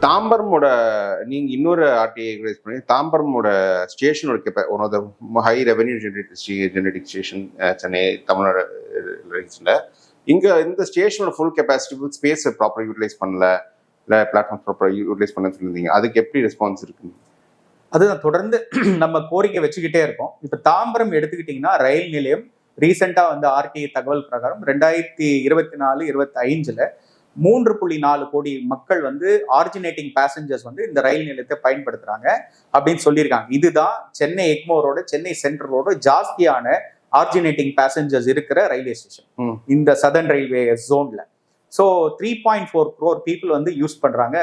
தாம்பரமோட நீங்க இன்னொரு RTI rice பண்ணி தாம்பரமோட ஸ்டேஷனோட one of the high revenue generating station Chennai Tamil Nadu ரீஜன்ல இங்க இந்த ஸ்டேஷனோட full capacity space proper utilise பண்ணல, இல்லை பிளாட்ஃபார்ம் ப்ராப்பர் யூட்டிலைஸ் பண்ண சொல்லியிருந்தீங்க. அதுக்கு எப்படி ரெஸ்பான்ஸ் இருக்கு? அதுதான் தொடர்ந்து நம்ம கோரிக்கை வச்சுக்கிட்டே இருக்கோம். இப்ப தாம்பரம் எடுத்துக்கிட்டீங்கன்னா ரயில் நிலையம் ரீசெண்டா வந்து ஆர்டிஐ தகவல் பிரகாரம் 2024-25 3.4 கோடி மக்கள் வந்து ஆரிஜினேட்டிங் பேசஞ்சர்ஸ் வந்து இந்த ரயில் நிலையத்தை பயன்படுத்துறாங்க அப்படின்னு சொல்லியிருக்காங்க. இதுதான் சென்னை எக்மோரோட சென்னை சென்ட்ரலோட ஜாஸ்தியான ஆரிஜினேட்டிங் பேசஞ்சர்ஸ் இருக்கிற ரயில்வே ஸ்டேஷன் இந்த சதர்ன் ரயில்வே ஜோன்ல. ஸோ 3.4 crore பீப்புள் வந்து யூஸ் பண்றாங்க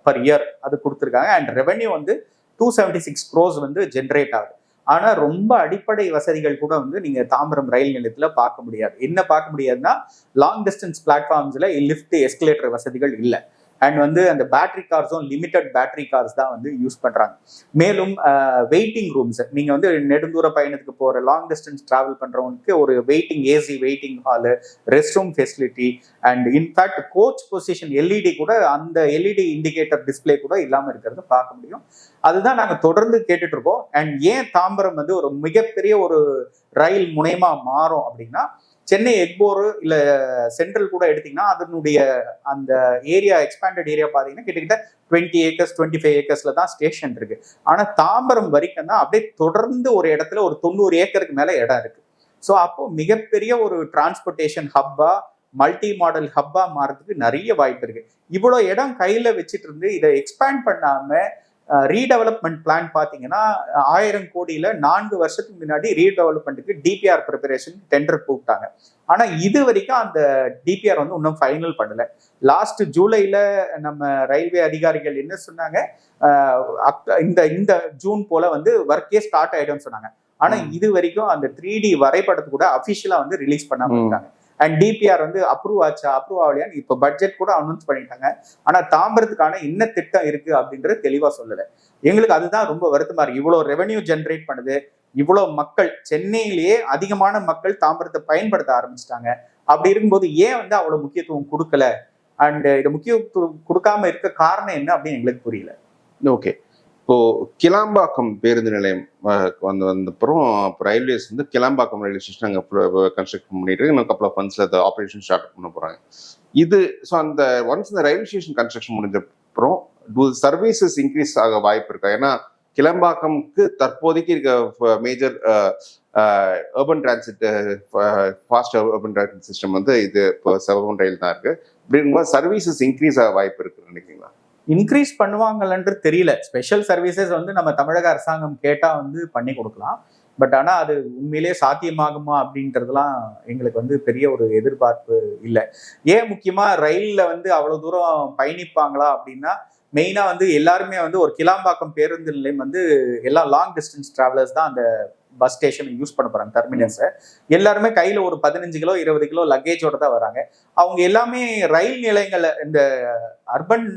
பர் இயர், அது கொடுத்துருக்காங்க. அண்ட் ரெவென்யூ வந்து 276 crores வந்து ஜென்ரேட் ஆகுது. ஆனா ரொம்ப அடிப்படை வசதிகள் கூட வந்து நீங்க தாம்பரம் ரயில் நிலையத்துல பார்க்க முடியாது. என்ன பார்க்க முடியாதுன்னா லாங் டிஸ்டன்ஸ் பிளாட்ஃபார்ம்ஸ்ல லிஃப்ட் எஸ்கலேட்டர் வசதிகள் இல்லை. அண்ட் வந்து அந்த பேட்டரி கார்ஸும் லிமிட்டட் பேட்டரி கார்ஸ் தான் வந்து யூஸ் பண்றாங்க. மேலும் வெயிட்டிங் ரூம்ஸ், நீங்க வந்து நெடுந்தூர பயணத்துக்கு போற லாங் டிஸ்டன்ஸ் டிராவல் பண்றவங்களுக்கு ஒரு waiting AC waiting hall, rest room facility and in fact coach position LED கூட, அந்த எல்இடி இண்டிகேட்டர் டிஸ்பிளே கூட இல்லாம இருக்கிறத பார்க்க முடியும். அதுதான் நாங்க தொடர்ந்து கேட்டுட்டு இருக்கோம். அண்ட் ஏன் தாம்பரம் வந்து ஒரு மிகப்பெரிய ஒரு ரயில் முனையமா மாறும் அப்படின்னா, சென்னை எக்மோர் இல்ல சென்ட்ரல் கூட எடுத்தீங்கன்னா அதனுடைய அந்த ஏரியா எக்ஸ்பேண்டட் ஏரியா பாத்தீங்கன்னா கிட்டத்தட்ட 20 acres 25 acresல தான் ஸ்டேஷன் இருக்கு. ஆனா தாம்பரம் வரைக்கும் தான் அப்படியே தொடர்ந்து ஒரு இடத்துல ஒரு 90 ஏக்கருக்கு மேல இடம் இருக்கு. ஸோ அப்போ மிகப்பெரிய ஒரு டிரான்ஸ்போர்ட்டேஷன் ஹப்பா, மல்டி மாடல் ஹப்பா மாறதுக்கு நிறைய வாய்ப்பு இருக்கு. இவ்வளவு இடம் கையில வச்சுட்டு இருந்து இதை எக்ஸ்பேண்ட் பண்ணாம ரீடெவலப்மெண்ட் பிளான் பார்த்தீங்கன்னா 1000 கோடியில 4 வருஷத்துக்கு முன்னாடி ரீடெவலப்மெண்ட்டுக்கு டிபிஆர் ப்ரிப்பரேஷன் டெண்டர் கூப்பிட்டாங்க. ஆனா இது வரைக்கும் அந்த டிபிஆர் வந்து இன்னும் ஃபைனல் பண்ணல. லாஸ்ட் ஜூலைல நம்ம ரயில்வே அதிகாரிகள் என்ன சொன்னாங்க, இந்த ஜூன் போல வந்து ஒர்க்கே ஸ்டார்ட் ஆயிடும்னு சொன்னாங்க. ஆனா இது வரைக்கும் அந்த 3D வரைபடத்தை கூட அபிஷியலா வந்து ரிலீஸ் பண்ணாம இருக்காங்க. அண்ட் டிபிஆர் வந்து அப்ரூவ் ஆகலையான்னு இப்ப பட்ஜெட் கூட அனௌன்ஸ் பண்ணிட்டாங்க. ஆனா தாம்பரத்துக்கான என்ன திட்டம் இருக்கு அப்படின்றது தெளிவா சொல்லல. எங்களுக்கு அதுதான் ரொம்ப வருத்தமா இருக்கு. இவ்வளவு ரெவென்யூ ஜென்ரேட் பண்ணுது, இவ்வளவு மக்கள், சென்னையிலேயே அதிகமான மக்கள் தாம்பரத்தை பயன்படுத்த ஆரம்பிச்சிட்டாங்க. அப்படி இருக்கும்போது ஏன் வந்து அவ்வளவு முக்கியத்துவம் கொடுக்கல, அண்ட் இது முக்கியத்துவம் கொடுக்காம இருக்க காரணம் என்ன அப்படின்னு எங்களுக்கு புரியல. ஓகே, இப்போ கிளாம்பாக்கம் பேருந்து நிலையம் வந்தப்புறம் ரயில்வேஸ் வந்து கிளாம்பாக்கம் ரயில்வே ஸ்டேஷன் அங்கே கன்ஸ்ட்ரக்ட் பண்ணிட்டு இன்னும் கப்பல் ஆஃப் மந்த்ஸ்ல அந்த ஆப்ரேஷன் ஸ்டார்ட் பண்ண போறாங்க. இது ஸோ அந்த ஒன்ஸ் இந்த ரயில்வே ஸ்டேஷன் கன்ஸ்ட்ரக்ஷன் முடிஞ்ச அப்புறம் சர்வீசஸ் இன்க்ரீஸ் ஆக வாய்ப்பு இருக்கா? ஏன்னா கிளம்பாக்கம்க்கு தற்போதைக்கு இருக்க major urban transit fast urban transit system வந்து இது இப்போ செவன் ரயில் தான் இருக்கு. அப்படிங்கும்போது சர்வீசஸ் இன்க்ரீஸ் ஆக வாய்ப்பு இருக்குன்னு நினைக்கிறீங்களா? இன்க்ரீஸ் பண்ணுவாங்கன்னு தெரியல. ஸ்பெஷல் சர்வீசஸ் வந்து நம்ம தமிழக அரசாங்கம் கேட்டா வந்து பண்ணி கொடுக்கலாம். பட் ஆனா அது உண்மையிலேயே சாத்தியமாகுமா அப்படின்றதுலாம் எங்களுக்கு வந்து பெரிய ஒரு எதிர்பார்ப்பு இல்லை. ஏன் முக்கியமா ரயில்ல வந்து அவ்வளவு தூரம் பயணிப்பாங்களா அப்படின்னா, மெயினா வந்து எல்லாருமே வந்து ஒரு கிளாம்பாக்கம் பேருந்து நிலையம் வந்து எல்லாம் லாங் டிஸ்டன்ஸ் டிராவலர்ஸ் தான் அந்த பஸ் ஸ்டேஷன் யூஸ் பண்ண போறாங்க. டெர்மினஸை எல்லாருமே கையில ஒரு 15 கிலோ 20 கிலோ லக்கேஜோட தான் வராங்க. அவங்க எல்லாமே ரயில் நிலையங்களை, இந்த அர்பன்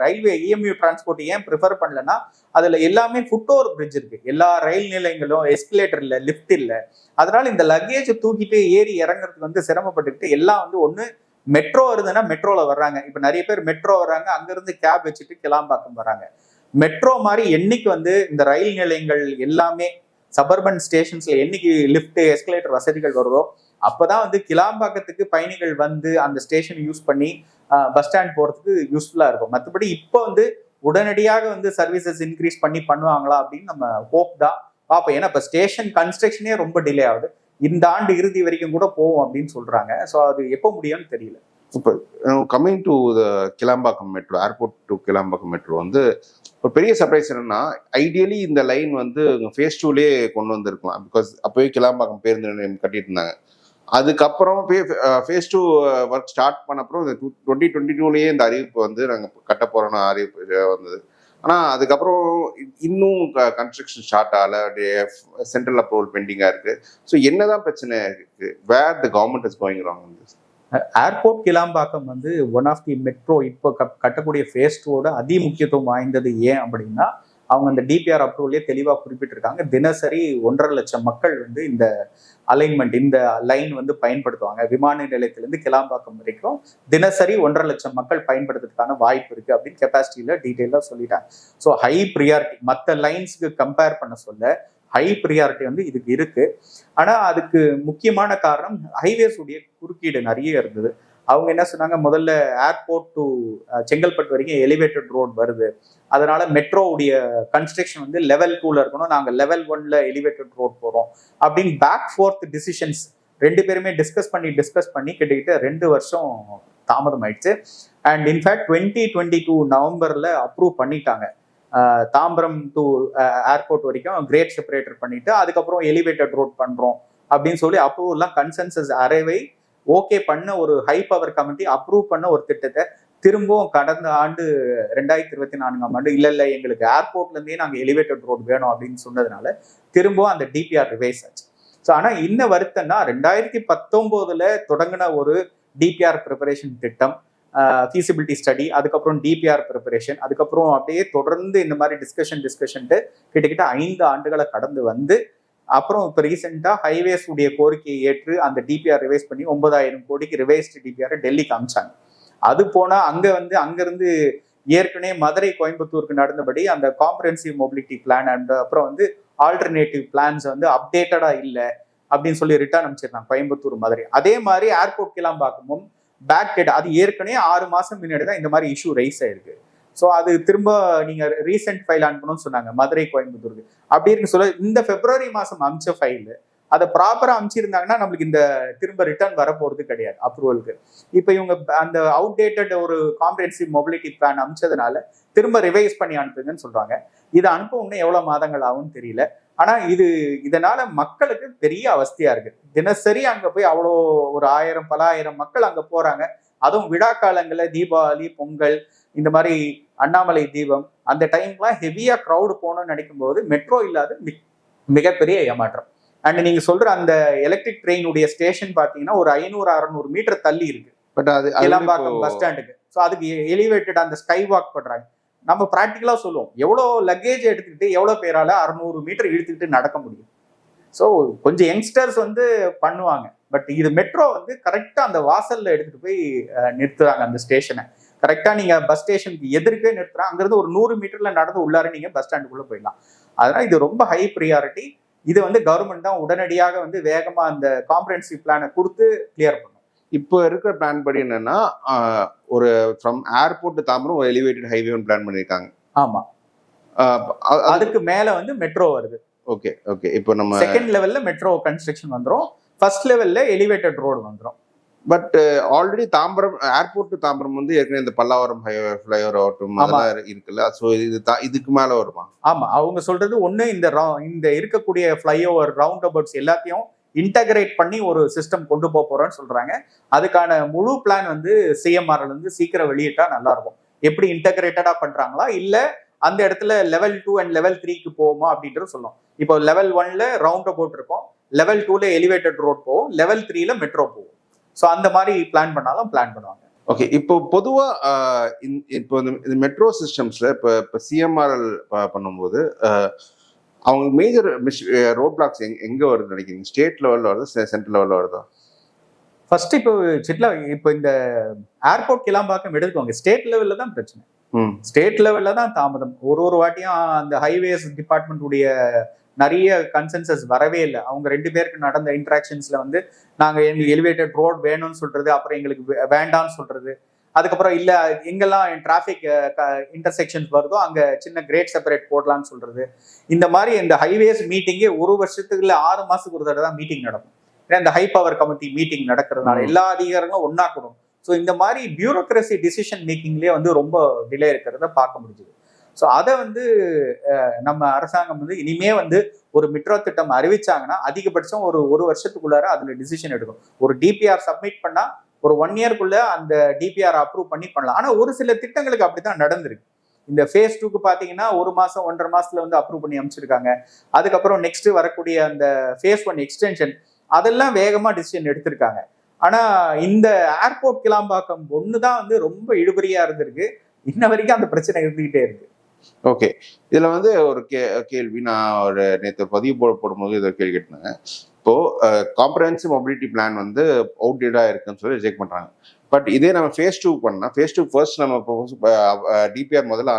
ரயில்வே இஎம்யூ டிரான்ஸ்போர்ட் ஏன் ப்ரிஃபர் பண்ணலன்னா, அதுல எல்லாமே ஃபுட் ஓவர் பிரிட்ஜ் இருக்கு. எல்லா ரயில் நிலையங்களும் எஸ்கலேட்டர் இல்லை, லிஃப்ட் இல்லை. அதனால இந்த லக்கேஜை தூக்கிட்டு ஏறி இறங்குறதுக்கு வந்து சிரமப்பட்டுக்கிட்டு எல்லாம் வந்து ஒண்ணு மெட்ரோ வருதுன்னா மெட்ரோல வர்றாங்க. இப்ப நிறைய பேர் மெட்ரோ வர்றாங்க, அங்கிருந்து கேப் வச்சுட்டு கிளாம்பாக்கம் வர்றாங்க. மெட்ரோ மாதிரி என்னைக்கு வந்து இந்த ரயில் நிலையங்கள் எல்லாமே சபர்பன் ஸ்டேஷன்ஸ்ல என்னைக்கு லிஃப்ட் எஸ்கலேட்டர் வசதிகள் வருதோ அப்பதான் வந்து கிளாம்பாக்கத்துக்கு பயணிகள் வந்து அந்த ஸ்டேஷன் யூஸ் பண்ணி பஸ் ஸ்டாண்ட் போறதுக்கு யூஸ்ஃபுல்லா இருக்கும். மற்றபடி இப்போ வந்து உடனடியாக வந்து சர்வீசஸ் இன்க்ரீஸ் பண்ணி பண்ணுவாங்களா அப்படின்னு நம்ம ஹோப் தான் பார்ப்போம். ஏன்னா இப்போ ஸ்டேஷன் கன்ஸ்ட்ரக்ஷனே ரொம்ப டிலே ஆகுது. இந்த ஆண்டு இறுதி வரைக்கும் கூட போவோம் அப்படின்னு சொல்றாங்க. ஸோ அது எப்போ முடியும்னு தெரியல. இப்போ coming to the Kilambakkam metro, airport to Kilambakkam metro வந்து ஒரு பெரிய சர்ப்ரைஸ் என்னன்னா, ஐடியலி இந்த லைன் வந்து ஃபேஸ் 2லேயே கொண்டு வந்திருக்கலாம். பிகாஸ் அப்போயே கிளாம்பாக்கம் பேருந்து நிலையம் கட்டிட்டு இருந்தாங்க. அதுக்கப்புறம் ஃபேஸ் 2 ஒர்க் ஸ்டார்ட் பண்ண அப்புறம் 2022லேயே இந்த அறிவிப்பு வந்து நாங்கள் கட்ட போறோம்னு அறிவிப்பு வந்தது. ஆனால் அதுக்கப்புறம் இன்னும் கன்ஸ்ட்ரக்ஷன் ஸ்டார்ட் ஆகல, சென்ட்ரல் அப்ரூவல் பெண்டிங்காக இருக்கு. ஸோ என்னதான் பிரச்சனை இருக்கு? Where the government is going wrong? Airport Kilambakkam வந்து ஒன் ஆஃப் தி மெட்ரோ இப்போ கட்டக்கூடிய ஃபேஸ் 2வோட அதி முக்கியத்துவம் வாய்ந்தது. ஏன் அப்படின்னா, அவங்க அந்த டிபிஆர் அப்ரூவல்லே தெளிவாக குறிப்பிட்டிருக்காங்க. தினசரி 1.5 லட்சம் மக்கள் வந்து இந்த அலைன்மெண்ட், இந்த லைன் வந்து பயன்படுத்துவாங்க. விமான நிலையத்திலிருந்து கிளாம்பாக்கம் வரைக்கும் தினசரி 1.5 லட்சம் மக்கள் பயன்படுத்துறதுக்கான வாய்ப்பு இருக்கு அப்படின்னு கெப்பாசிட்டியில டீட்டெயிலாக சொல்லிட்டாங்க. ஸோ ஹை ப்ரியாரிட்டி, மற்ற லைன்ஸுக்கு கம்பேர் பண்ண சொல்ல ஹை ப்ரியாரிட்டி வந்து இதுக்கு இருக்கு. ஆனா அதுக்கு முக்கியமான காரணம் ஹைவேஸ் உடைய குறுக்கீடு நிறைய இருந்தது. அவங்க என்ன சொன்னாங்க, முதல்ல ஏர்போர்ட் டு செங்கல்பட்டு வரைக்கும் எலிவேட்டட் ரோட் வருது, அதனால மெட்ரோவுடைய கன்ஸ்ட்ரக்ஷன் வந்து லெவல் 2ல இருக்கணும், நாங்கள் லெவல் 1ல எலிவேட்டட் ரோட் போறோம் அப்படின்னு பேக் ஃபோர்த் டிசிஷன்ஸ் ரெண்டு பேருமே டிஸ்கஸ் பண்ணி கிட்டத்தட்ட 2 வருஷம் தாமதம் ஆயிடுச்சு. அண்ட் இன்ஃபேக்ட் 2022 நவம்பர்ல அப்ரூவ் பண்ணிட்டாங்க. தாம்பரம் டு ஏர்போர்ட் வரைக்கும் கிரேட் செப்பரேட்டர் பண்ணிட்டு அதுக்கப்புறம் எலிவேட்டட் ரோட் பண்றோம் அப்படின்னு சொல்லி அப்ரூவல்லாம் கன்சென்சஸ் அரைவை ஓகே பண்ண ஒரு ஹை பவர் கமிட்டி அப்ரூவ் பண்ண ஒரு திட்டத்தை திரும்பவும் கடந்த ஆண்டு 2024ஆம் ஆண்டு இல்ல எங்களுக்கு ஏர்போர்ட்ல இருந்தே நாங்க எலிவேட்டட் ரோட் வேணும் அப்படின்னு சொன்னதுனால திரும்பவும் அந்த டிபிஆர் ரிவைஸ் ஆச்சு. ஸோ ஆனா இன்ன வருத்தம்னா 2019ல தொடங்கின ஒரு டிபிஆர் ப்ரிப்பரேஷன் திட்டம், ஃபீசிபிலிட்டி ஸ்டடி, அதுக்கப்புறம் டிபிஆர் ப்ரிப்பரேஷன், அதுக்கப்புறம் அப்படியே தொடர்ந்து இந்த மாதிரி டிஸ்கஷன்ட்டு கிட்டத்தட்ட 5 ஆண்டுகளை கடந்து வந்து அப்புறம் இப்போ ரீசெண்டாக ஹைவேஸ் உடைய கோரிக்கையை ஏற்று அந்த டிபிஆர் ரிவைஸ் பண்ணி 9,000 கோடிக்கு ரிவைஸ்டு டிபிஆர் டெல்லிக்கு அமிச்சாங்க. அது போனா அங்கிருந்து ஏற்கனவே மதுரை கோயம்புத்தூருக்கு நடந்தபடி அந்த காம்ப்ரஹென்சிவ் மொபிலிட்டி பிளான் அண்ட் அப்புறம் வந்து ஆல்டர்னேட்டிவ் பிளான்ஸ் வந்து அப்டேட்டடா இல்லை அப்படின்னு சொல்லி ரிட்டர்ன் அனுப்பிச்சிருந்தாங்க கோயம்புத்தூர் மதுரை. அதே மாதிரி ஏர்போர்ட் கிளாம்பாக்கமும் பேக் டேட், அது ஏற்கனவே 6 மாசம் முன்னாடி தான் இந்த மாதிரி இஷ்யூ ரைஸ் ஆயிருக்கு. ஸோ அது திரும்ப நீங்க ரீசெண்ட் ஃபைல் அனுப்பணும்னு சொன்னாங்க மதுரை கோயம்புத்தூருக்கு. அப்படி இருக்கு சொல்ல இந்த பிப்ரவரி மாசம் அமிச்ச ஃபைல் அதை ப்ராப்பரா அமிச்சிருந்தாங்கன்னா நம்மளுக்கு இந்த திரும்ப ரிட்டர்ன் வரப்போறது கிடையாது அப்ரூவலுக்கு. இப்போ இவங்க அந்த அவுடேட்டட் ஒரு காம்ப்ரஹென்சிவ் மொபிலிட்டி பிளான் அமிச்சதுனால திரும்ப ரிவைஸ் பண்ணி அனுப்புங்கன்னு சொல்றாங்க. இதை அனுப்ப இன்னும் எவ்வளவு மாதங்கள் ஆகும்னு தெரியல. ஆனா இதனால மக்களுக்கு பெரிய அவஸ்தையா இருக்கு. தினசரி அங்க போய் அவ்வளோ ஒரு 1000 பல ஆயிரம் மக்கள் அங்க போறாங்க. அதுவும் விழா காலங்கள்ல தீபாவளி, பொங்கல், இந்த மாதிரி அண்ணாமலை தீபம் அந்த டைம்லாம் ஹெவியா க்ரௌடு போகணும்னு நினைக்கும் போது மெட்ரோ இல்லாத மிகப்பெரிய ஏமாற்றம். அண்ட் நீங்க சொல்ற அந்த எலக்ட்ரிக் ட்ரெயினுடைய ஸ்டேஷன் பாத்தீங்கன்னா ஒரு 500-600 மீட்டர் தள்ளி இருக்கு பட் அது கிளாம்பாக்கம் பஸ் ஸ்டாண்டுக்கு. ஸோ அதுக்கு எலிவேட்டட் அந்த ஸ்கை வாக் பண்றாங்க. நம்ம ப்ராக்டிக்கலா சொல்லுவோம், எவ்வளோ லக்கேஜ் எடுத்துக்கிட்டு எவ்வளோ பேரால 600 மீட்டர் இழுத்துக்கிட்டு நடக்க முடியும். ஸோ கொஞ்சம் யங்ஸ்டர்ஸ் வந்து பண்ணுவாங்க. பட் இது மெட்ரோ வந்து கரெக்டா அந்த வாசல்ல எடுத்துட்டு போய் நிறுத்துறாங்க அந்த ஸ்டேஷனை. கரெக்டா நீங்க பஸ் ஸ்டேஷனுக்கு எதிர்க்கே நிறுத்துறாங்க. அங்கிருந்து ஒரு 100 மீட்டர்ல நடந்து உள்ளார நீங்க பஸ் ஸ்டாண்டுக்குள்ள போயிடலாம். அதனால இது ரொம்ப ஹை ப்ரியாரிட்டி. இது வந்து கவர்மெண்ட் தான் உடனடியாக வந்து வேகமா அந்த காம்ப்ரஹென்சிவ் பிளானை கொடுத்து கிளியர் பண்ணும். இப்போ இருக்கிற பிளான் படி என்னன்னா, ஒரு ஃப்ரம் ஏர்போர்ட் டு தாம்பரம் ஒரு எலிவேட்டட் ஹைவே பிளான் பண்ணிருக்காங்க. ஆமா, அதுக்கு மேல வந்து மெட்ரோ வருது. ஓகே. இப்போ நம்ம செகண்ட் லெவல்ல மெட்ரோ கன்ஸ்ட்ரக்ஷன் வந்துரும், ஃபர்ஸ்ட் லெவல்ல எலிவேட்டட் ரோடு வந்துரும். But already Tambaram airport to Tambaram வந்து ஏற்கனவே இந்த பல்லாவரம் ஃப்ளைஓவர் ஆகட்டும் அதெல்லாம் இருக்குல்ல. ஸோ இதுக்கு மேல வருமா? ஆமா, அவங்க சொல்றது ஒண்ணு இந்த இருக்கக்கூடிய ஃப்ளைஓவர் ரவுண்ட் அபவுட்ஸ் எல்லாத்தையும் இன்டகிரேட் பண்ணி ஒரு சிஸ்டம் கொண்டு போறோம்னு சொல்றாங்க. அதுக்கான முழு பிளான் வந்து சிஎம்ஆர்ல இருந்து சீக்கிரம் வெளியிட்டா நல்லா இருக்கும். எப்படி இன்டகிரேட்டடா பண்றாங்களா இல்ல அந்த இடத்துல லெவல் 2 அண்ட் லெவல் 3க்கு போகுமா அப்படின்றது சொல்லும். இப்போ லெவல் 1ல ரவுண்ட் அபவுட் இருக்கும், லெவல் 2ல எலிவேட்டட் ரோட் போகும், லெவல் 3ல மெட்ரோ போகும். ஸோ அந்த மாதிரி பிளான் பண்ணாலும் பிளான் பண்ணுவாங்க. ஓகே. இப்போ பொதுவா இப்போ இந்த மெட்ரோ சிஸ்டம்ஸ்ல இப்போ சிஎம்ஆர்எல் பண்ணும்போது அவங்க மேஜர் ரோட் பிளாக்ஸ் எங்க வருது நினைக்கிறீங்க? ஸ்டேட் லெவல்ல வருது, சென்ட்ரல் லெவல்ல வருதா? ஃபர்ஸ்ட் இப்போ இந்த ஏர்போர்ட் கிளாம்பாக்கம் எடுத்துக்கோங்க, ஸ்டேட் லெவல்ல தான் பிரச்சனை. ஸ்டேட் லெவல்ல தான் தாமதம். ஒரு வாட்டியும் அந்த ஹைவேஸ் டிபார்ட்மெண்ட் உடைய நிறைய கன்சென்சஸ் வரவே இல்லை. அவங்க 2 பேருக்கு நடந்த இன்ட்ராக்ஷன்ஸ்ல வந்து நாங்க எங்களுக்கு எலிவேட்டட் ரோட் வேணும்னு சொல்றது, அப்புறம் எங்களுக்கு வேண்டாம்னு சொல்றது, அதுக்கப்புறம் இல்ல எங்கெல்லாம் டிராபிக் இன்டர்செக்ஷன்ஸ் வருதோ அங்க சின்ன கிரேட் செப்பரேட் போடலாம்னு சொல்றது. இந்த மாதிரி இந்த ஹைவேஸ் மீட்டிங்கே ஒரு வருஷத்துக்கு இல்ல 6 மாசத்துக்கு ஒரு தடவை தான் மீட்டிங் நடக்கும். ஏன்னா இந்த ஹை பவர் கமிட்டி மீட்டிங் நடக்கிறதுனால எல்லா அதிகாரங்களும் ஒன்னா கூடும். ஸோ இந்த மாதிரி பியூரோக்ரசி டிசிஷன் மேக்கிங்லேயே வந்து ரொம்ப டிலே இருக்கிறத பார்க்க முடிஞ்சுது. ஸோ அதை வந்து நம்ம அரசாங்கம் வந்து இனிமே வந்து ஒரு மெட்ரோ திட்டம் அறிவிச்சாங்கன்னா அதிகபட்சம் ஒரு வருஷத்துக்குள்ளார அதுல டிசிஷன் எடுக்கும். ஒரு டிபிஆர் சப்மிட் பண்ணா ஒரு 1 இயர்க்குள்ள அந்த டிபிஆர் அப்ரூவ் பண்ணலாம். ஆனா ஒரு சில திட்டங்களுக்கு அப்படித்தான் நடந்திருக்கு. இந்த ஃபேஸ் 2க்கு பாத்தீங்கன்னா 1 மாசம் 1.5 மாசத்துல வந்து அப்ரூவ் பண்ணி அமைச்சிருக்காங்க. அதுக்கப்புறம் நெக்ஸ்ட் வரக்கூடிய அந்த ஃபேஸ் 1 எக்ஸ்டென்ஷன் அதெல்லாம் வேகமா டிசிஷன் எடுத்திருக்காங்க. ஆனா இந்த ஏர்போர்ட் கிளாம்பாக்கம் ஒண்ணுதான் வந்து ரொம்ப இழுபறியா இருந்திருக்கு. இன்ன வரைக்கும் அந்த பிரச்சனை இருந்துகிட்டே இருக்கு. ஓகே. இதுல வந்து ஒரு கேள்வி நான் ஒரு நேற்று பதிவு போடும்போது இதை கேள்வி கேட்டாங்க. இப்போ காம்ப்ரஹென்சிவ் மொபிலிட்டி பிளான் வந்து அவுட்டேட்டா இருக்குன்னு சொல்லி ரிஜெக்ட் பண்றாங்க. பட் இதே நம்ம ஃபேஸ் 2 பண்ணா, ஃபேஸ் 2 ஃபர்ஸ்ட் நம்ம டிபிஆர் முதல்ல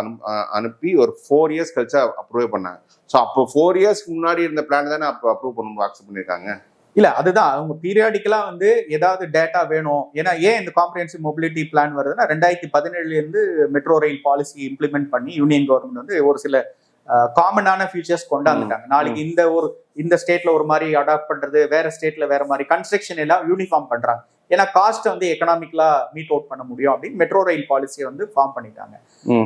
அனுப்பி ஒரு 4 இயர்ஸ் கழிச்சு அப்ரூவ் பண்ணாங்க. ஸோ அப்போ 4 இயர்ஸ்க்கு முன்னாடி இருந்த பிளான் தானே அப்போ அப்ரூவ் பண்ணும்போது அக்செப்ட் பண்ணியிருக்காங்க. இல்ல அதுதான் அவங்க பீரியாடிக்கலா வந்து ஏதாவது டேட்டா வேணும். ஏன்னா ஏன் இந்த காம்ப்ரஹென்சிவ் மொபிலிட்டி பிளான் வருதுன்னா 2017 இருந்து மெட்ரோ ரயில் பாலிசி இம்ப்ளிமெண்ட் பண்ணி யூனியன் கவர்மெண்ட் வந்து ஒரு சில காமனான ஃபியூச்சர்ஸ் கொண்டாந்துட்டாங்க. நாளைக்கு இந்த ஸ்டேட்ல ஒரு மாதிரி அடாப்ட் பண்றது, வேற ஸ்டேட்ல வேற மாதிரி கன்ஸ்ட்ரக்ஷன் எல்லாம் யூனிஃபார்ம் பண்றாங்க. ஏன்னா காஸ்ட் வந்து எக்கனாமிக்கலா மீட் அவுட் பண்ண முடியும் அப்படின்னு மெட்ரோ ரயில் பாலிசியை வந்து ஃபார்ம் பண்ணிட்டாங்க.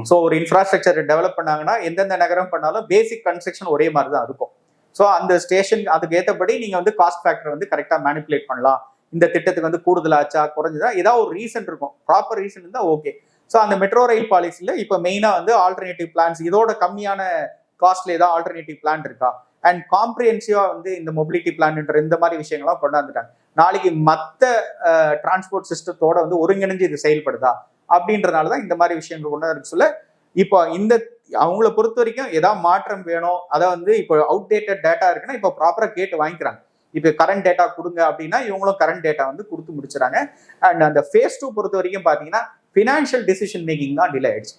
ஸோ ஒரு இன்ஃப்ராஸ்ட்ரக்சர் டெவலப் பண்ணாங்கன்னா எந்தெந்த நகரம் பண்ணாலும் பேசிக் கன்ஸ்ட்ரக்ஷன் ஒரே மாதிரி தான் இருக்கும். ஸோ அந்த ஸ்டேஷன் அதுக்கு ஏற்றபடி நீங்க வந்து காஸ்ட் ஃபேக்டர் வந்து கரெக்டாக மேனிப்புலேட் பண்ணலாம். இந்த திட்டத்துக்கு வந்து கூடுதலாச்சா குறைஞ்சதா ஏதாவது ஒரு ரீசன் இருக்கும், ப்ராப்பர் ரீசன் இருந்தா ஓகே. ஸோ அந்த மெட்ரோ ரயில் பாலிசியில இப்போ மெயினா வந்து ஆல்டர்னேட்டிவ் பிளான்ஸ், இதோட கம்மியான காஸ்ட்ல ஏதாவது ஆல்டர்னேட்டிவ் பிளான் இருக்கா, அண்ட் காம்ப்ரிஹென்சிவா வந்து இந்த மொபிலிட்டி பிளான்ன்ற இந்த மாதிரி விஷயங்கள்லாம் கொண்டாந்துட்டாங்க. நாளைக்கு மற்ற டிரான்ஸ்போர்ட் சிஸ்டத்தோட வந்து ஒருங்கிணைஞ்சு இது செயல்படுதா அப்படின்றதுனால தான் இந்த மாதிரி விஷயங்கள் கொண்டாந்து சொல்ல. இப்போ இந்த அவங்கள பொறுத்த வரைக்கும் ஏதாவது மாற்றம் வேணும், அதை வந்து இப்போ அவுடேட்டட் டேட்டா இருக்குன்னா இப்போ ப்ராப்பரா கேட்டு வாங்கிக்கிறாங்க. இப்போ கரண்ட் டேட்டா கொடுங்க அப்படின்னா இவங்களும் கரண்ட் டேட்டா வந்து கொடுத்து முடிச்சுறாங்க. அண்ட் அந்த ஃபேஸ் 2 பொறுத்த வரைக்கும் பார்த்தீங்கன்னா ஃபினான்ஷியல் டிசிஷன் மேக்கிங் தான் டிலே ஆயிடுச்சு.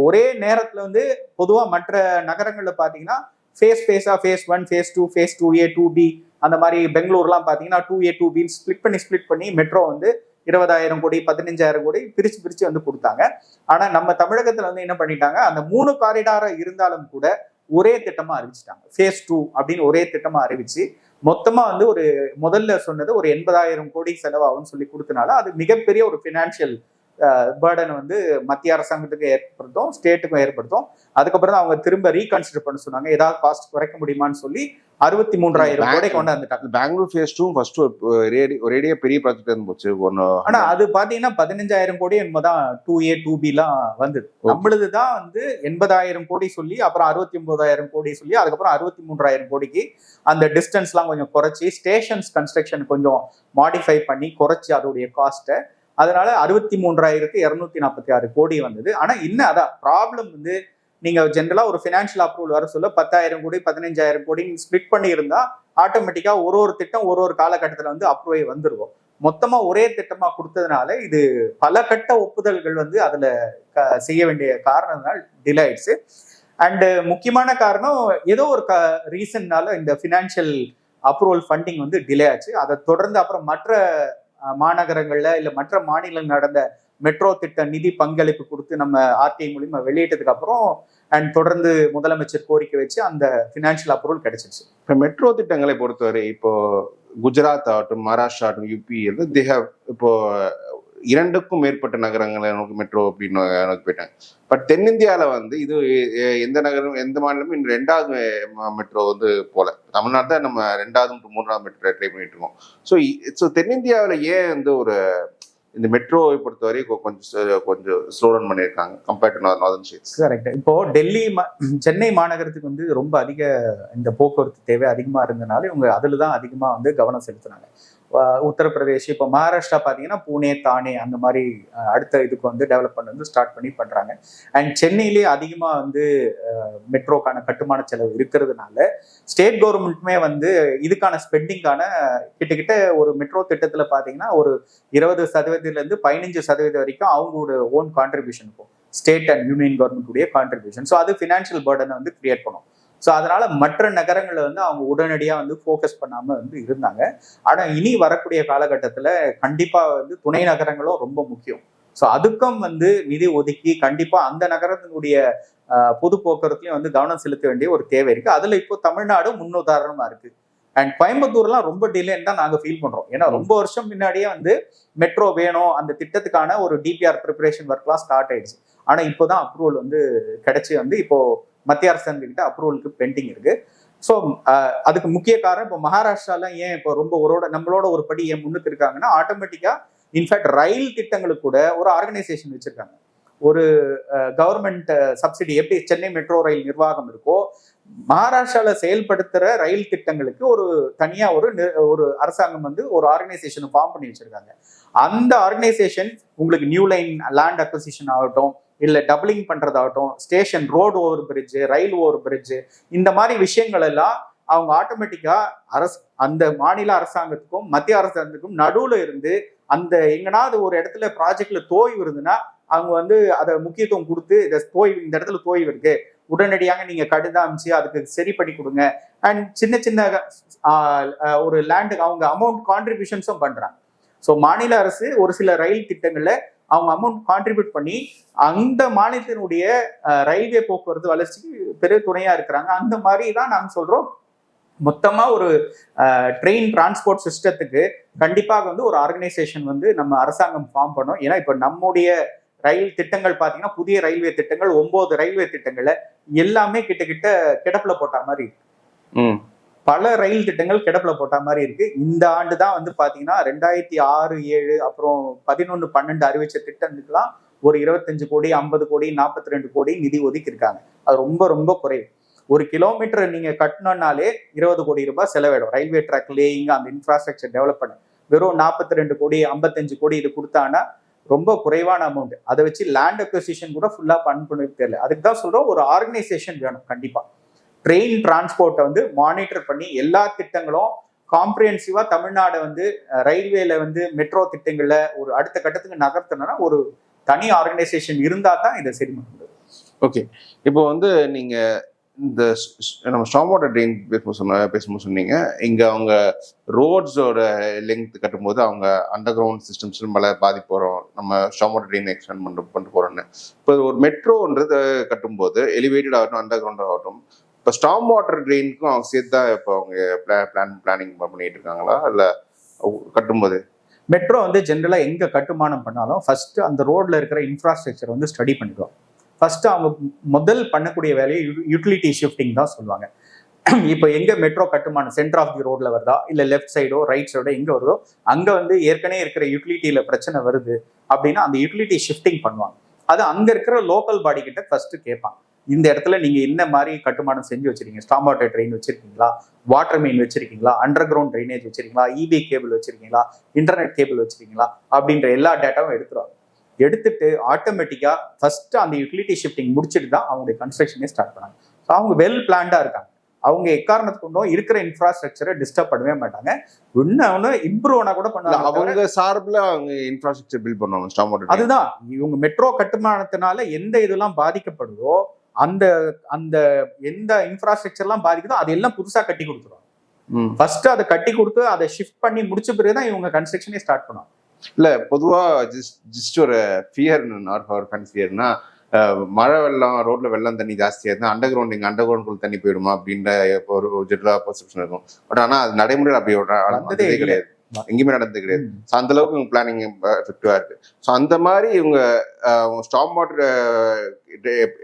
ஒரே நேரத்தில் வந்து பொதுவாக மற்ற நகரங்களில் பார்த்தீங்கன்னா ஃபேஸா face 1, face 2, face 2A, 2B அந்த மாதிரி பெங்களூர்லாம் பார்த்தீங்கன்னா 2A, 2B ஸ்பிளிட் பண்ணி மெட்ரோ வந்து 20,000 கோடி 15,000 கோடி பிரிச்சு வந்து கொடுத்தாங்க. ஆனா நம்ம தமிழகத்துல வந்து என்ன பண்ணிட்டாங்க, அந்த 3 காரிடாரா இருந்தாலும் கூட ஒரே திட்டமா அறிவிச்சிட்டாங்க. ஃபேஸ் 2 அப்படின்னு ஒரே திட்டமா அறிவிச்சு மொத்தமா வந்து ஒரு முதல்ல சொன்னது ஒரு 80,000 கோடி செலவாகும்னு சொல்லி கொடுத்தனால அது மிகப்பெரிய ஒரு பினான்சியல் பேர்டன் வந்து மத்திய அரசாங்கத்துக்கு ஏற்படுத்தும், ஸ்டேட்டுக்கும் ஏற்படுத்தும். அதுக்கப்புறம் தான் அவங்க திரும்ப ரீகன்சிடர் பண்ண சொன்னாங்க, ஏதாவது காஸ்ட் குறைக்க முடியுமான்னு சொல்லி 63,000 கோடி கொண்டு வந்துட்டாங்க. பெங்களூர் ஃபேஸ் 2 ஃபர்ஸ்ட் ஒரேடியா பெரிய ப்ராஜெக்ட் இருந்துச்சு. ஆனா அது பாத்தீங்கன்னா 15,000 கோடி என்பதான் 2A 2B எல்லாம் வந்தது. நம்மளுதுதான் வந்து 80,000 கோடி சொல்லி அப்புறம் 69,000 கோடி சொல்லி அதுக்கப்புறம் 63,000 கோடிக்கு அந்த டிஸ்டன்ஸ் எல்லாம் கொஞ்சம் குறைச்சி ஸ்டேஷன்ஸ் கன்ஸ்ட்ரக்ஷன் கொஞ்சம் மாடிஃபை பண்ணி குறைச்சி அதோடைய காஸ்ட்டை, அதனால 63,246 கோடி வந்தது. ஆனா இன்னும் அதான் ப்ராப்ளம் வந்து நீங்க ஜென்ரலா ஒரு பினான்சியல் அப்ரூவல் வர சொல்ல 10,000 கோடி 15,000 கோடி ஸ்பிளிட் பண்ணி இருந்தா ஆட்டோமேட்டிக்கா ஒரு திட்டம் ஒரு காலகட்டத்தில் வந்து அப்ரூவ் வந்துருவோம். மொத்தமா ஒரே திட்டமா கொடுத்ததுனால இது பல கட்ட ஒப்புதல்கள் வந்து அதுல செய்ய வேண்டிய காரணத்தினால் டிலே ஆயிடுச்சு. அண்ட் முக்கியமான காரணம் ஏதோ ஒரு ரீசன்னால இந்த பினான்சியல் அப்ரூவல் ஃபண்டிங் வந்து டிலே ஆச்சு. அதை தொடர்ந்து அப்புறம் மற்ற மாநகரங்கள்ல இல்ல மற்ற மாநிலங்கள் நடந்த மெட்ரோ திட்ட நிதி பங்களிப்பு கொடுத்து நம்ம ஆர்டிஐ மூலியமா வெளியிட்டதுக்கு அப்புறம் அண்ட் தொடர்ந்து முதலமைச்சர் கோரிக்கை வச்சு அந்த பினான்சியல் அப்ரூவல் கிடைச்சிருச்சு. இப்போ மெட்ரோ திட்டங்களை பொறுத்தவரை இப்போ குஜராத் ஆகட்டும், மகாராஷ்டிரா ஆகட்டும், யூபி இப்போ 2க்கும் மேற்பட்ட நகரங்களை நோக்கி மெட்ரோ அப்படின்னு நோக்கி போயிட்டாங்க. பட் தென்னிந்தியாவில் வந்து இது எந்த நகரம் எந்த மாநிலமும் இன்னும் 2வது மெட்ரோ வந்து போல. தமிழ்நாடு தான் நம்ம 2வது மற்றும் 3வது மெட்ரோ ட்ரை பண்ணிட்டு இருக்கோம். ஸோ தென்னிந்தியாவில் ஏன் வந்து ஒரு இந்த மெட்ரோவை பொறுத்தவரை கொஞ்சம் ஸ்லோ டவுன் பண்ணியிருக்காங்க compared to northern states. Correct. இப்போ சென்னை மாநகரத்துக்கு வந்து ரொம்ப அதிக இந்த போக்குவரத்து தேவை அதிகமா இருந்தனால இவங்க அதுல தான் அதிகமா வந்து கவனம் செலுத்தினாங்க. உத்தரப்பிரதேஷ், இப்போ மகாராஷ்டிரா பார்த்தீங்கன்னா பூனே, தானே அந்த மாதிரி அடுத்த இதுக்கு வந்து டெவலப் பண்ண வந்து ஸ்டார்ட் பண்ணி பண்றாங்க. அண்ட் சென்னையிலேயே அதிகமாக வந்து மெட்ரோக்கான கட்டுமான செலவு இருக்கிறதுனால ஸ்டேட் கவர்மெண்ட்டுமே வந்து இதுக்கான ஸ்பெண்டிங்கான கிட்டத்தட்ட ஒரு மெட்ரோ திட்டத்தில் பார்த்தீங்கன்னா ஒரு 20% 15% வரைக்கும் அவங்களோட ஓன் கான்ட்ரிபியூஷன் இருக்கும், ஸ்டேட் அண்ட் யூனியன் கவர்மெண்ட்டுடைய கான்ட்ரிபியூஷன். ஸோ அது ஃபினான்ஷியல் பர்டனை வந்து கிரியேட் பண்ணும். ஸோ அதனால மற்ற நகரங்களை வந்து அவங்க உடனடியாக வந்து ஃபோக்கஸ் பண்ணாமல் வந்து இருந்தாங்க. ஆனால் இனி வரக்கூடிய காலகட்டத்தில் கண்டிப்பாக வந்து துணை நகரங்களும் ரொம்ப முக்கியம். ஸோ அதுக்கும் வந்து நிதி ஒதுக்கி கண்டிப்பாக அந்த நகரத்தினுடைய பொது போக்குவரத்துலையும் வந்து கவனம் செலுத்த வேண்டிய ஒரு தேவை இருக்கு. அதில் இப்போ தமிழ்நாடு முன்னுதாரணமாக இருக்கு. அண்ட் கோயம்புத்தூர்லாம் ரொம்ப டிலேன்னு தான் நாங்கள் ஃபீல் பண்ணுறோம். ஏன்னா ரொம்ப வருஷம் முன்னாடியே வந்து மெட்ரோ வேணும் அந்த திட்டத்துக்கான ஒரு டிபிஆர் ப்ரிப்பரேஷன் ஒர்க்லாம் ஸ்டார்ட் ஆயிடுச்சு. ஆனால் இப்போதான் அப்ரூவல் வந்து கிடைச்சி வந்து இப்போ மத்திய அரசாங்கிட்ட அப்ரூவலுக்கு பெண்டிங் இருக்கு. ஸோ அதுக்கு முக்கிய காரணம் இப்போ மகாராஷ்டிரால ஏன் இப்போ ரொம்ப நம்மளோட ஒரு படி ஏன் முன்னுக்கு இருக்காங்கன்னா ஆட்டோமேட்டிக்கா இன்ஃபேக்ட் ரயில் திட்டங்களுக்கு கூட ஒரு ஆர்கனைசேஷன் வச்சிருக்காங்க. ஒரு கவர்மெண்ட் சப்சிடி எப்படி சென்னை மெட்ரோ ரயில் நிர்வாகம் இருக்கோ மகாராஷ்டிரால செயல்படுத்துற ரயில் திட்டங்களுக்கு ஒரு தனியா ஒரு அரசாங்கம் வந்து ஒரு ஆர்கனைசேஷனை ஃபார்ம் பண்ணி வச்சிருக்காங்க. அந்த ஆர்கனைசேஷன் உங்களுக்கு நியூ லைன் லேண்ட் அக்வசிஷன் ஆகட்டும் இல்ல டபுளிங் பண்றதாகட்டும், station road over bridge, rail over bridge, இந்த மாதிரி விஷயங்கள் எல்லாம் அவங்க ஆட்டோமேட்டிக்கா அந்த மாநில அரசாங்கத்துக்கும் மத்திய அரசாங்கத்துக்கும் நடுவுல இருந்து அந்த எங்கனாவது ஒரு இடத்துல ப்ராஜெக்ட்ல தோய்வு இருந்துன்னா அவங்க வந்து அதை முக்கியத்துவம் கொடுத்து இந்த இடத்துல தோய்வு இருக்கு, உடனடியாக நீங்க கடிதம் அனுப்பிச்சு அதுக்கு சரி பண்ணி கொடுங்க. அண்ட் சின்ன சின்ன ஒரு லேண்டுக்கு அவங்க அமௌண்ட் கான்ட்ரிபியூஷன்ஸும் பண்றாங்க. ஸோ மாநில அரசு ஒரு சில ரயில் திட்டங்கள்ல அவங்க அமௌண்ட் கான்ட்ரிபியூட் பண்ணி அந்த மாநிலத்தினுடைய ரயில்வே போக்குவரத்து வளர்ச்சிக்கு பெரிய துணையா இருக்கிறாங்க. அந்த மாதிரி தான் நாங்க சொல்றோம், மொத்தமா ஒரு ட்ரெயின் டிரான்ஸ்போர்ட் சிஸ்டத்துக்கு கண்டிப்பாக வந்து ஒரு ஆர்கனைசேஷன் வந்து நம்ம அரசாங்கம் ஃபார்ம் பண்ணும். ஏன்னா இப்ப நம்முடைய ரயில் திட்டங்கள் பாத்தீங்கன்னா புதிய ரயில்வே திட்டங்கள் 9 ரயில்வே திட்டங்கள்ல எல்லாமே கிட்டத்தட்ட கிடப்புல போட்ட மாதிரி இருக்கு. பல ரயில் திட்டங்கள் கிடப்புல போட்ட மாதிரி இருக்கு. இந்த ஆண்டு தான் வந்து பாத்தீங்கன்னா 2006, 2007 அப்புறம் 11, 12 அறிவிச்ச திட்டத்துக்கெல்லாம் ஒரு 25 கோடி, 50 கோடி, 42 கோடி நிதி ஒதுக்கி இருக்காங்க. அது ரொம்ப ரொம்ப குறைவு. ஒரு கிலோமீட்டர் நீங்க கட்டணும்னாலே 20 கோடி ரூபாய் செலவிடும். ரயில்வே ட்ராக் லேயிங், அந்த இன்ஃப்ராஸ்ட்ரக்சர் டெவலப் பண்ண வெறும் 42 கோடி, 55 கோடி இது கொடுத்தாங்கன்னா ரொம்ப குறைவான அமௌண்ட். அதை வச்சு லேண்ட் அக்விசிஷன் கூட ஃபுல்லா பண்ண தெரியல. அதுக்கு தான் சொல்றோம், ஒரு ஆர்கனைசேஷன் வேணும் கண்டிப்பா. ட்ரெயின் டிரான்ஸ்போர்ட்டை வந்து மானிட்டர் பண்ணி எல்லா திட்டங்களும் காம்ப்ரிஹென்சிவா தமிழ்நாடு வந்து ரயில்வேல வந்து மெட்ரோ திட்டங்கள்ல ஒரு அடுத்த கட்டத்துக்கு நகர்த்தணும்னா ஒரு தனி ஆர்கனைசேஷன் இருந்தா தான் இதை சரி பண்ண முடியும். ஓகே, இப்போ வந்து நீங்க இந்த நம்ம ஸ்டார்ம் வாட்டர் ட்ரெயின் பேசும்போது சொன்னீங்க, இங்க அவங்க ரோட்ஸோட லெங்க் கட்டும்போது அவங்க அண்டர் கிரவுண்ட் சிஸ்டம்ஸ் மேல பாதிப்பு வரும், நம்ம ஸ்டார்ம் வாட்டர் ட்ரெயின் எக்ஸ்டெண்ட் பண்ணிட்டு போறோம்னு. இப்போ ஒரு மெட்ரோன்றது கட்டும்போது எலிவேட்டட் ஆகட்டும், அண்டர் கிரவுண்ட் ஆகட்டும், இப்போ ஸ்டார்ம் வாட்டர் ட்ரெயினுக்கும் அவங்க சேர்த்து தான் இப்போ அவங்க பிளானிங் பண்ணிட்டு இருக்காங்களா, இல்லை கட்டும்போது? மெட்ரோ வந்து ஜென்ரலா எங்க கட்டுமானம் பண்ணாலும் ஃபர்ஸ்ட் அந்த ரோட்ல இருக்கிற இன்ஃப்ராஸ்ட்ரக்சர் வந்து ஸ்டடி பண்ணிடுவோம். ஃபர்ஸ்ட் அவங்க முதல் பண்ணக்கூடிய வேலையை யூட்டிலிட்டி ஷிஃப்டிங் தான் சொல்லுவாங்க. இப்போ எங்க மெட்ரோ கட்டுமானம் சென்டர் ஆஃப் தி ரோட்ல வருதா, இல்ல லெஃப்ட் சைடோ ரைட் சைடோ எங்க வருதோ அங்க வந்து ஏற்கனவே இருக்கிற யூட்டிலிட்டியில பிரச்சனை வருது அப்படின்னா அந்த யூட்டிலிட்டி ஷிஃப்டிங் பண்ணுவாங்க. அது அங்க இருக்கிற லோக்கல் பாடி கிட்ட ஃபர்ஸ்ட் கேட்பாங்க, இந்த இடத்துல நீங்க என்ன மாதிரி கட்டுமானம் செஞ்சு வச்சிருக்கீங்க, ஸ்டார்ம் வாட்டர் ட்ரெயின் வச்சிருக்கீங்களா, வாட்டர் மெயின் வச்சிருக்கீங்களா, அண்டர் கிரவுண்ட் ட்ரைனேஜ் வச்சிருக்கீங்களா, இபி கேபிள் வச்சிருக்கீங்களா, இன்டர்நெட் கேபிள் வச்சிருக்கீங்களா அப்படின்ற எல்லா டேட்டாவும் எடுத்துருவாங்க. எடுத்துட்டு ஆட்டோமேட்டிக்கா ஃபர்ஸ்ட் அந்த யூட்டிலிட்டி ஷிஃப்டிங் முடிச்சுட்டு தான் அவங்களுடைய கன்ஸ்ட்ரக்ஷனே ஸ்டார்ட் பண்ணாங்க. ஸோ அவங்க வெல் பிளான்டா இருக்காங்க. அவங்க எக்காரணத்துக்கு கொண்டும் இருக்கிற இன்ஃப்ராஸ்ட்ரக்சரை டிஸ்டர்ப் பண்ணவே மாட்டாங்க. இன்னொன்னு இம்ப்ரூவ் ஆனா கூட பண்ணுவாங்க. அவங்க சார்பில் அவங்க இன்ஃப்ராஸ்ட்ரக்சர் பில்ட் பண்ணுவாங்க. அதுதான் இவங்க மெட்ரோ கட்டுமானத்தினால எந்த இதெல்லாம் பாதிக்கப்படுதோ அந்த அந்த எந்த இன்ஃப்ராஸ்ட்ரக்சர்லாம் பாதிக்குதோ அதெல்லாம் புதுசா கட்டி கொடுத்துருவாங்க. ஃபர்ஸ்ட் அதை கட்டி கொடுத்து அதை ஷிஃப்ட் பண்ணி முடிச்ச பிறகுதான் இவங்க கன்ஸ்ட்ரக்ஷனே ஸ்டார்ட் பண்ணுவாங்க. இல்ல பொதுவா ஜஸ்ட் ஒரு ஃபியர், ஃபியர்னா மழை வெள்ளம், ரோட்ல வெள்ளம் தண்ணி ஜாஸ்தியா இருந்தா அண்டர் கிரவுண்ட் தண்ணி போயிடுமா அப்படின்ற ஒரு ஜெனரலா பெர்செப்ஷன் இருக்கும். பட் ஆனா அது நடைமுறையில் அப்படி நடந்ததே கிடையாது, எங்கேயுமே நடந்தது கிடையாது. ஸோ அந்த அளவுக்கு இவங்க பிளானிங் எஃபெக்டிவா இருக்கு. ஸோ அந்த மாதிரி இவங்க ஸ்டார்ம் வாட்டர்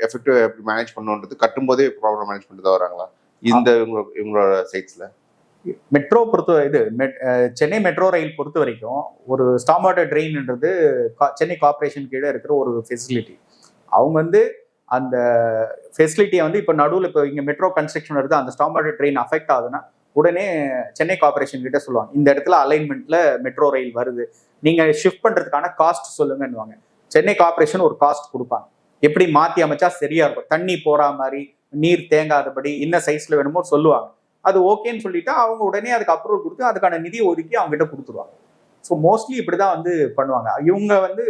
எஃபெக்டிவா எப்படி மேனேஜ் பண்ணுன்றது கட்டும்போதே ப்ராப்ளம் மேனேஜ் பண்ணிட்டு தான் வராங்களா இந்த இவங்களோட சைட்ஸ்ல? மெட்ரோ சென்னை மெட்ரோ ரயில் பொறுத்த வரைக்கும் ஒரு ஸ்டார்ம் வாட்டர் ட்ரெயின்ன்றது சென்னை கார்பரேஷன் கீழே இருக்கிற ஒரு ஃபெசிலிட்டி. அவங்க வந்து அந்த ஃபெசிலிட்டியை வந்து இப்போ நடுவில் இப்போ இங்கே மெட்ரோ கன்ஸ்ட்ரக்ஷன் வருது, அந்த ஸ்டார்ம் வாட்டர் ட்ரெயின் அஃபெக்ட் ஆகுதுன்னா உடனே சென்னை கார்பரேஷன் கிட்ட சொல்லுவாங்க, இந்த இடத்துல அலைன்மெண்ட்ல மெட்ரோ ரயில் வருது, நீங்க ஷிஃப்ட் பண்றதுக்கான காஸ்ட் சொல்லுங்கன்னுவாங்க. சென்னை கார்பரேஷன் ஒரு காஸ்ட் கொடுப்பாங்க, எப்படி மாத்தி அமைச்சா சரியா இருக்கும், தண்ணி போறா மாதிரி, நீர் தேங்காதபடி, என்ன சைஸ்ல வேணுமோ சொல்லுவாங்க. அது ஓகேன்னு சொல்லிட்டா அவங்க உடனே அதுக்கு அப்ரூவல் கொடுத்து அதுக்கான நிதி ஒதுக்கி அவங்க கிட்ட கொடுத்துருவாங்க. ஸோ மோஸ்ட்லி இப்படிதான் வந்து பண்ணுவாங்க. இவங்க வந்து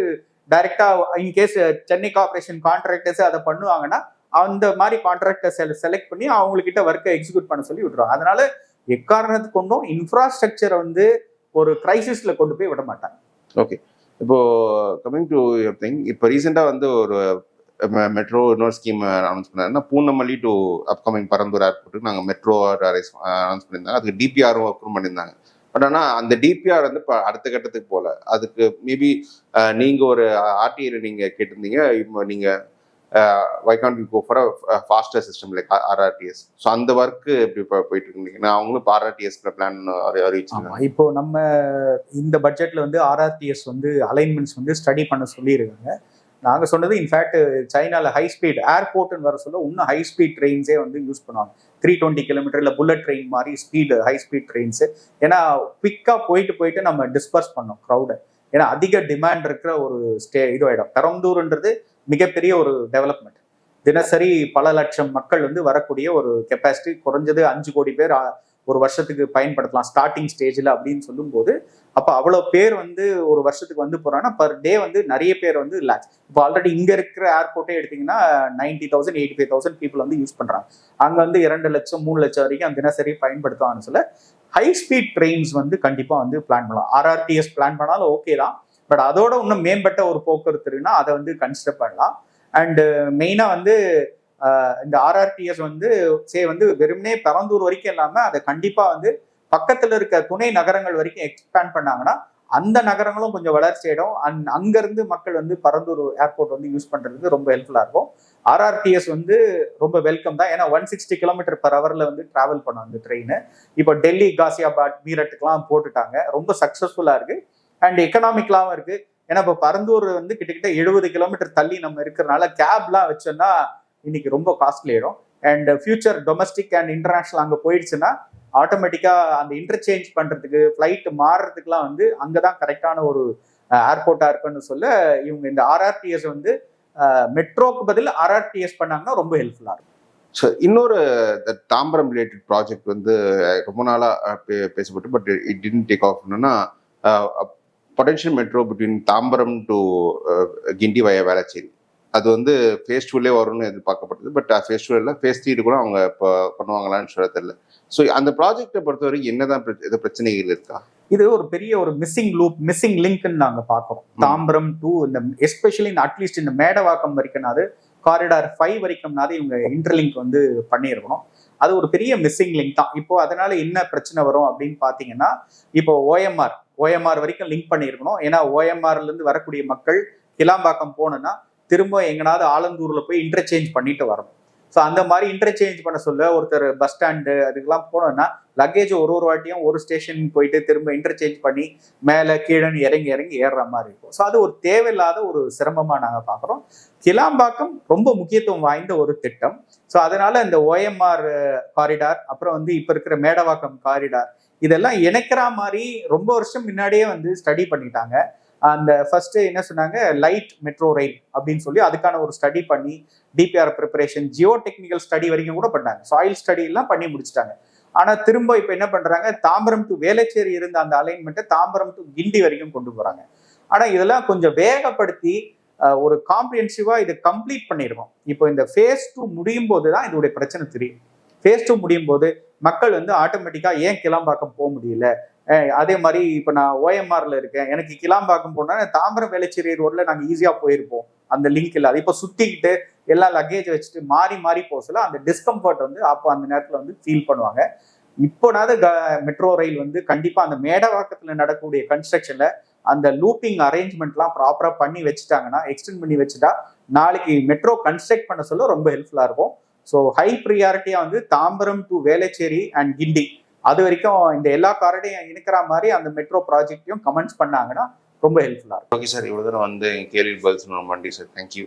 டைரக்டா இன்கேஸ் சென்னை கார்பரேஷன் கான்ட்ராக்டர்ஸ் அதை பண்ணுவாங்கன்னா அந்த மாதிரி கான்ட்ராக்டர்ஸ் செலக்ட் பண்ணி அவங்ககிட்ட ஒர்க்கை எக்ஸிக்யூட் பண்ண சொல்லி விட்டுருவாங்க. அதனால எக்காரணத்துக்கு கொண்டும் இன்ஃப்ராஸ்ட்ரக்சரை வந்து ஒரு கிரைசிஸ்ல கொண்டு போய் விட மாட்டாங்க. ஓகே, இப்போ கமிங் டு யுவர் திங், இப்போ ரீசெண்டா வந்து ஒரு மெட்ரோ இன்னொரு ஸ்கீம் அனௌன்ஸ் பண்ணாருன்னா பூந்தமல்லி டு அப்கமிங் பரந்தூர் ஏர்போர்ட்டுக்கு நாங்கள் மெட்ரோ அனௌன்ஸ் பண்ணியிருந்தாங்க. அதுக்கு டிபிஆரும் ஒர்க் பண்ணியிருந்தாங்க. பட் ஆனால் அந்த டிபிஆர் வந்து இப்போ அடுத்த கட்டத்துக்கு போகல. அதுக்கு மேபி நீங்கள் ஒரு ஆர்டிஐ நீங்கள் கேட்டிருந்தீங்க, இப்போ நீங்கள் why can't you go for a faster system like RRTS. So அந்த ஒர்க்கு எப்படி போயிட்டு இருக்கீங்கன்னா அவங்களும் இப்போ ஆர்ஆர்டிஎஸ் பிளான் அறிவிச்சிருக்காங்க. இப்போ நம்ம இந்த பட்ஜெட்ல வந்து ஆர்ஆர்டிஎஸ் வந்து அலைன்மெண்ட்ஸ் வந்து ஸ்டடி பண்ண சொல்லியிருக்காங்க. நாங்கள் சொன்னது இன்ஃபேக்ட் சைனாவில் ஹை ஸ்பீட் ஏர்போர்ட்னு வர சொல்ல இன்னும் ஹை ஸ்பீட் ட்ரெயின்ஸே வந்து யூஸ் பண்ணுவாங்க. 320 கிலோமீட்டர்ல புல்லட் ட்ரெயின் மாதிரி ஸ்பீடு ஹை ஸ்பீட் ட்ரெயின்ஸு. ஏன்னா குவிக்காக போயிட்டு நம்ம டிஸ்பர்ஸ் பண்ணோம் க்ரௌடை. ஏன்னா அதிக டிமாண்ட் இருக்கிற ஒரு இது ஆகிடும். பெரம்பலூர்ன்றது மிகப்பெரிய ஒரு டெவலப்மெண்ட். தினசரி பல லட்சம் மக்கள் வந்து வரக்கூடிய ஒரு கெப்பாசிட்டி, குறைஞ்சது 5 கோடி பேர் ஒரு வருஷத்துக்கு பயன்படுத்தலாம் ஸ்டார்டிங் ஸ்டேஜில் அப்படின்னு சொல்லும்போது, அப்போ அவ்வளோ பேர் வந்து ஒரு வருஷத்துக்கு வந்து போறாங்கன்னா பர் டே வந்து நிறைய பேர் வந்து லேக்ஸ். இப்போ ஆல்ரெடி இங்க இருக்கிற ஏர்போர்ட்டே எடுத்தீங்கன்னா 90,000 85,000 பீப்புள் வந்து யூஸ் பண்றாங்க. அங்க வந்து 2 லட்சம் 3 லட்சம் வரைக்கும் அந்த தினசரி பயன்படுத்துவாங்கன்னு சொல்ல ஹை ஸ்பீட் ட்ரெயின்ஸ் வந்து கண்டிப்பா வந்து பிளான் பண்ணலாம். RRTS பிளான் பண்ணாலும் ஓகே தான், பட் அதோட இன்னும் மேம்பட்ட ஒரு போக்குவரத்து இருக்குன்னா அதை வந்து கன்சிடர் பண்ணலாம். அண்ட் மெயினா வந்து இந்த RRTS வந்து வந்து வெறுமனே பெரந்தூர் வரைக்கும் இல்லாம அதை கண்டிப்பா வந்து பக்கத்துல இருக்க துணை நகரங்கள் வரைக்கும் எக்ஸ்பேண்ட் பண்ணாங்கன்னா அந்த நகரங்களும் கொஞ்சம் வளர்ச்சி ஆயிடும். அங்க இருந்து மக்கள் வந்து பரந்தூர் ஏர்போர்ட் வந்து யூஸ் பண்றதுக்கு ரொம்ப ஹெல்ப்ஃபுல்லா இருக்கும். RRTS வந்து ரொம்ப வெல்கம் தான். ஏன்னா 160 km/h வந்து டிராவல் பண்ணும் அந்த ட்ரெயின். இப்போ டெல்லி, காசியாபாத், மீரட்டுக்கெல்லாம் போட்டுட்டாங்க. ரொம்ப சக்சஸ்ஃபுல்லா இருக்கு அண்ட் எக்கனாமிக்கலாவும் இருக்கு. ஏன்னா இப்போ பரந்தூர் வந்து கிட்டத்தட்ட 70 கிலோமீட்டர் தள்ளி நம்ம இருக்கிறனால கேப்லாம் வச்சோம்னா இன்னைக்கு ரொம்ப காஸ்ட்லி ஆயிடும். And future domestic and international அங்கே போயிடுச்சுன்னா ஆட்டோமேட்டிக்கா அந்த இன்டர்சேஞ்ச் பண்றதுக்கு ஃபிளைட் மாறுறதுக்குலாம் வந்து அங்கதான் கரெக்டான ஒரு ஏர்போர்ட்டா இருக்குன்னு சொல்ல இவங்க இந்த RRTS வந்து மெட்ரோக்கு பதில் RRTS பண்ணாங்கன்னா ரொம்ப ஹெல்ப்ஃபுல்லா இருக்கும். ஸோ இன்னொரு தாம்பரம் ரிலேட்டட் ப்ராஜெக்ட் வந்து ரொம்ப நாளா பேசப்பட்டு but it didn't take off. என்னன்னா potential metro between Tambaram to Guindy via Velachery. அது வந்து ஃபேஸ் 2லே வரும்னு எதிர்பார்க்கப்பட்டது. பட் ஃபேஸ் 2 இல்லை, ஃபேஸ் 3 கூட அவங்க இப்போ பண்ணுவாங்களான்னு சொல்ல தெரியல. ஸோ அந்த ப்ராஜெக்டை பொறுத்தவரைக்கும் என்னதான் எது பிரச்சனைகள் இருக்கா? இது ஒரு பெரிய ஒரு மிஸ்ஸிங் லிங்க்னு நாங்க பார்க்கிறோம். தாம்பரம் டு இந்த எஸ்பெஷலி இந்த அட்லீஸ்ட் இந்த மேடவாக்கம் வரைக்கும்னாது காரிடார் 5 வரைக்கும்னாது இவங்க இன்டர்லிங்க் வந்து பண்ணியிருக்கணும். அது ஒரு பெரிய மிஸ்ஸிங் லிங்க் தான். இப்போ அதனால என்ன பிரச்சனை வரும் அப்படின்னு பாத்தீங்கன்னா, இப்போ ஓஎம்ஆர் வரைக்கும் லிங்க் பண்ணியிருக்கணும். ஏன்னா ஓஎம்ஆர்ல இருந்து வரக்கூடிய மக்கள் கிளாம்பாக்கம் போனோம்னா திரும்ப எங்கனாவது ஆலந்தூர்ல போய் இன்டர்சேஞ்ச் பண்ணிட்டு வரணும். ஸோ அந்த மாதிரி இன்டர்சேஞ்ச் பண்ண சொல்ல ஒருத்தர் பஸ் ஸ்டாண்டு அதுக்கெல்லாம் போனோம்னா லக்கேஜ் ஒரு வாட்டியும் ஒரு ஸ்டேஷன் போயிட்டு திரும்ப இன்டர்சேஞ்ச் பண்ணி மேலே கீழே இறங்கி ஏறுற மாதிரி இருக்கும். ஸோ அது ஒரு தேவையில்லாத ஒரு சிரமமாக நாங்கள் பார்க்குறோம். கிளாம்பாக்கம் ரொம்ப முக்கியத்துவம் வாய்ந்த ஒரு திட்டம். ஸோ அதனால இந்த OMR காரிடார், அப்புறம் வந்து இப்போ இருக்கிற மேடவாக்கம் காரிடார், இதெல்லாம் இணைக்கிற மாதிரி ரொம்ப வருஷம் முன்னாடியே வந்து ஸ்டடி பண்ணிட்டாங்க. அந்த ஃபர்ஸ்ட் என்ன சொன்னாங்க, லைட் மெட்ரோ ரயில் அப்படின்னு சொல்லி அதுக்கான ஒரு ஸ்டடி பண்ணி DPR preparation, Jio technical study வரைக்கும் கூட பண்ணாங்க. சாயில் ஸ்டடி எல்லாம் பண்ணி முடிச்சிட்டாங்க. ஆனா திரும்ப இப்ப என்ன பண்றாங்க, தாம்பரம் டு வேளச்சேரி இருந்த அந்த அலைன்மெண்ட்டை தாம்பரம் டு கிண்டி வரைக்கும் கொண்டு போறாங்க. ஆனா இதெல்லாம் கொஞ்சம் வேகப்படுத்தி ஒரு காம்ப்ரிஹென்சிவா இதை கம்ப்ளீட் பண்ணிருக்கோம். இப்போ இந்த ஃபேஸ் 2 முடியும் போது தான் இதோடைய பிரச்சனை தெரியும். ஃபேஸ் 2 முடியும் போது மக்கள் வந்து ஆட்டோமேட்டிக்கா ஏன் கிளாம்பாக்கம் போக முடியல, அதே மாதிரி இப்போ நான் OMRல இருக்கேன், எனக்கு கிளாம்பாக்கம் போனா தாம்பரம் வேளச்சேரி ரோட்ல நாங்க ஈஸியா போயிருப்போம், அந்த லிங்க் இல்லாத இப்போ சுத்திக்கிட்டு எல்லா லக்கேஜ் வச்சுட்டு மாறி போக சொல்ல அந்த டிஸ்கம்ஃபர்ட் வந்து அப்போ அந்த நேரத்துல வந்து ஃபீல் பண்ணுவாங்க. இப்போனாவது மெட்ரோ ரயில் வந்து கண்டிப்பா அந்த மேடவாக்கத்துல நடக்கக்கூடிய கன்ஸ்ட்ரக்ஷன்ல அந்த லூப்பிங் அரேஞ்ச்மெண்ட்லாம் ப்ராப்பரா பண்ணி வச்சுட்டாங்கன்னா, எக்ஸ்டெண்ட் பண்ணி வச்சுட்டா நாளைக்கு மெட்ரோ கன்ஸ்ட்ரக்ட் பண்ண சொல்ல ரொம்ப ஹெல்ப்ஃபுல்லா இருக்கும். ஸோ ஹை ப்ரியாரிட்டியா வந்து தாம்பரம் டு வேளச்சேரி அண்ட் கிண்டி அது வரைக்கும் இந்த எல்லா காரடையும் இணைக்கிற மாதிரி அந்த மெட்ரோ ப்ராஜெக்டையும் கமெண்ட்ஸ் பண்ணாங்கன்னா ரொம்ப ஹெல்ப்ஃபுல்லா இருக்கும். ஓகே சார், இவ்வளவு தூரம் வந்து கேள்வி பதில் சொன்ன நன்றி சார். தேங்க்யூ.